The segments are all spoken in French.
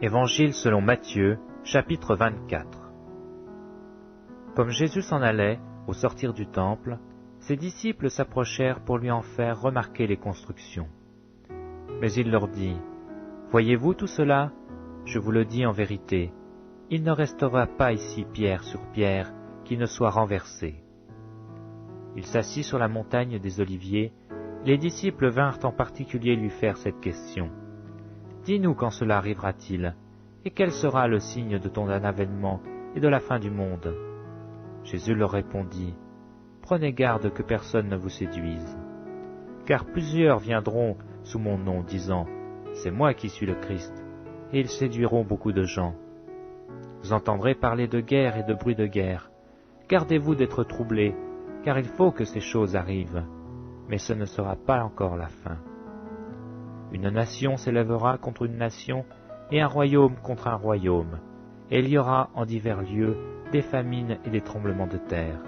Évangile selon Matthieu, chapitre 24. Comme Jésus s'en allait, au sortir du temple, ses disciples s'approchèrent pour lui en faire remarquer les constructions. Mais il leur dit, « Voyez-vous tout cela? Je vous le dis en vérité, il ne restera pas ici pierre sur pierre qui ne soit renversée. » Il s'assit sur la montagne des Oliviers. Les disciples vinrent en particulier lui faire cette question. « Dis-nous quand cela arrivera-t-il, et quel sera le signe de ton avènement et de la fin du monde ?» Jésus leur répondit, « Prenez garde que personne ne vous séduise. Car plusieurs viendront sous mon nom, disant, « C'est moi qui suis le Christ », et ils séduiront beaucoup de gens. Vous entendrez parler de guerre et de bruit de guerre. Gardez-vous d'être troublés, car il faut que ces choses arrivent, mais ce ne sera pas encore la fin. Une nation s'élèvera contre une nation, et un royaume contre un royaume, et il y aura en divers lieux des famines et des tremblements de terre.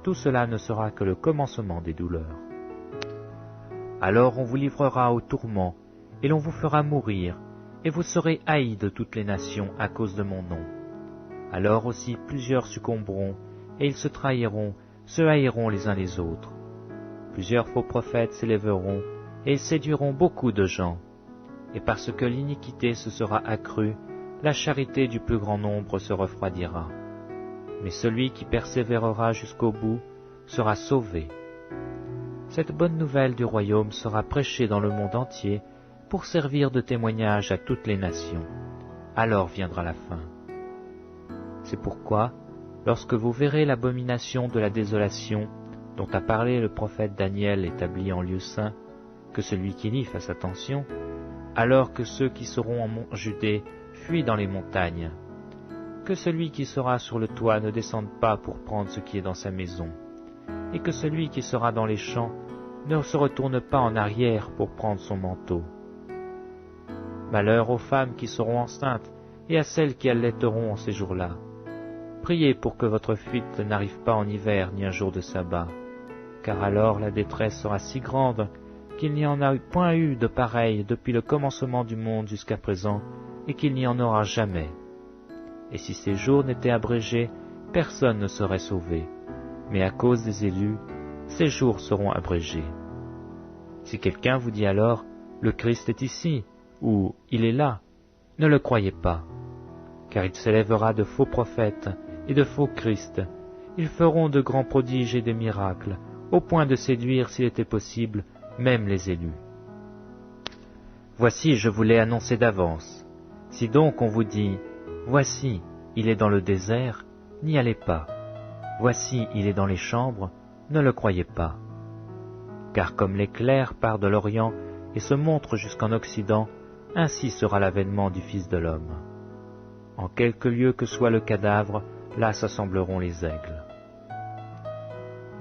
Tout cela ne sera que le commencement des douleurs. Alors on vous livrera au tourment, et l'on vous fera mourir, et vous serez haïs de toutes les nations à cause de mon nom. Alors aussi plusieurs succomberont, et ils se trahiront, se haïront les uns les autres. Plusieurs faux prophètes s'élèveront, et ils séduiront beaucoup de gens. Et parce que l'iniquité se sera accrue, la charité du plus grand nombre se refroidira. Mais celui qui persévérera jusqu'au bout sera sauvé. Cette bonne nouvelle du royaume sera prêchée dans le monde entier pour servir de témoignage à toutes les nations. Alors viendra la fin. C'est pourquoi, lorsque vous verrez l'abomination de la désolation dont a parlé le prophète Daniel établi en lieu saint, que celui qui lit fasse attention, alors que ceux qui seront en Judée fuient dans les montagnes, que celui qui sera sur le toit ne descende pas pour prendre ce qui est dans sa maison, et que celui qui sera dans les champs ne se retourne pas en arrière pour prendre son manteau. Malheur aux femmes qui seront enceintes et à celles qui allaiteront en ces jours-là. Priez pour que votre fuite n'arrive pas en hiver ni un jour de sabbat, car alors la détresse sera si grande qu'il n'y en a point eu de pareil depuis le commencement du monde jusqu'à présent, et qu'il n'y en aura jamais. Et si ces jours n'étaient abrégés, personne ne serait sauvé, mais à cause des élus, ces jours seront abrégés. Si quelqu'un vous dit alors, « Le Christ est ici » ou « Il est là », ne le croyez pas, car il s'élèvera de faux prophètes et de faux Christ. Ils feront de grands prodiges et des miracles, au point de séduire, s'il était possible, même les élus. Voici, je vous l'ai annoncé d'avance. Si donc on vous dit, « Voici, il est dans le désert », n'y allez pas. Voici, il est dans les chambres, ne le croyez pas. Car comme l'éclair part de l'Orient et se montre jusqu'en Occident, ainsi sera l'avènement du Fils de l'homme. En quelque lieu que soit le cadavre, là s'assembleront les aigles.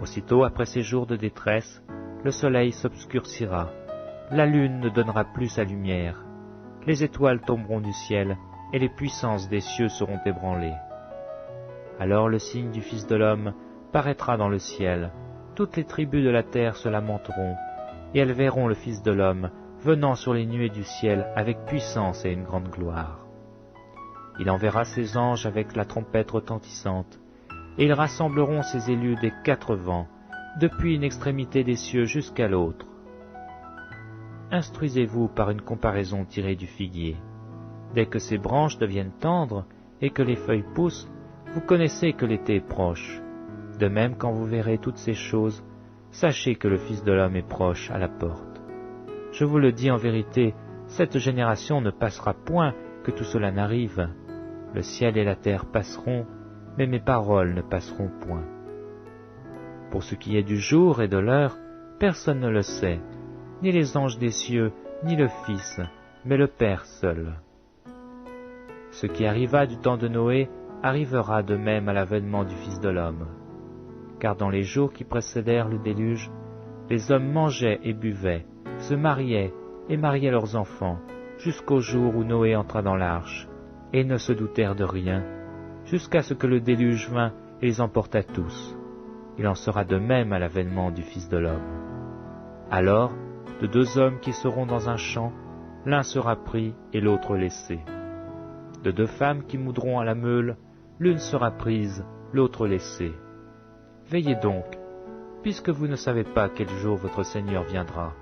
Aussitôt après ces jours de détresse, le soleil s'obscurcira, la lune ne donnera plus sa lumière, les étoiles tomberont du ciel, et les puissances des cieux seront ébranlées. Alors le signe du Fils de l'homme paraîtra dans le ciel, toutes les tribus de la terre se lamenteront, et elles verront le Fils de l'homme venant sur les nuées du ciel avec puissance et une grande gloire. Il enverra ses anges avec la trompette retentissante, et ils rassembleront ses élus des 4 vents, depuis une extrémité des cieux jusqu'à l'autre. Instruisez-vous par une comparaison tirée du figuier. Dès que ses branches deviennent tendres et que les feuilles poussent, vous connaissez que l'été est proche. De même, quand vous verrez toutes ces choses, sachez que le Fils de l'homme est proche à la porte. Je vous le dis en vérité, cette génération ne passera point que tout cela n'arrive. Le ciel et la terre passeront, mais mes paroles ne passeront point. Pour ce qui est du jour et de l'heure, personne ne le sait, ni les anges des cieux, ni le Fils, mais le Père seul. Ce qui arriva du temps de Noé arrivera de même à l'avènement du Fils de l'homme. Car dans les jours qui précédèrent le déluge, les hommes mangeaient et buvaient, se mariaient et mariaient leurs enfants, jusqu'au jour où Noé entra dans l'arche, et ne se doutèrent de rien, jusqu'à ce que le déluge vînt et les emporta tous. Il en sera de même à l'avènement du Fils de l'homme. Alors, de 2 hommes qui seront dans un champ, l'un sera pris et l'autre laissé. De 2 femmes qui moudront à la meule, l'une sera prise, l'autre laissée. Veillez donc, puisque vous ne savez pas quel jour votre Seigneur viendra.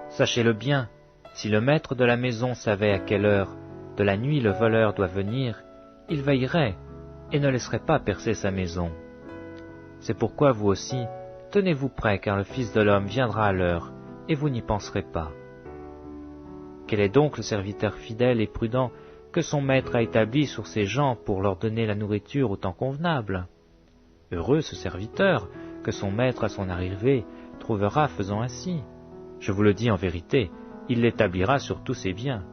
Sachez-le bien, si le maître de la maison savait à quelle heure de la nuit le voleur doit venir, il veillerait et ne laisserait pas percer sa maison. C'est pourquoi vous aussi, tenez-vous prêts, car le Fils de l'homme viendra à l'heure, et vous n'y penserez pas. Quel est donc le serviteur fidèle et prudent que son maître a établi sur ses gens pour leur donner la nourriture au temps convenable? Heureux ce serviteur que son maître à son arrivée trouvera faisant ainsi. Je vous le dis en vérité, il l'établira sur tous ses biens.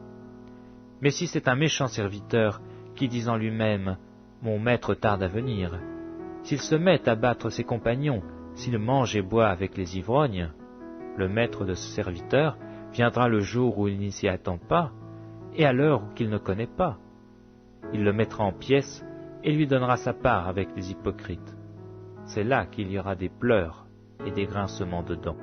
Mais si c'est un méchant serviteur qui dit en lui-même « Mon maître tarde à venir », s'il se met à battre ses compagnons, s'il mange et boit avec les ivrognes, le maître de ce serviteur viendra le jour où il n'y s'y attend pas, et à l'heure qu'il ne connaît pas. Il le mettra en pièces et lui donnera sa part avec les hypocrites. C'est là qu'il y aura des pleurs et des grincements de dents.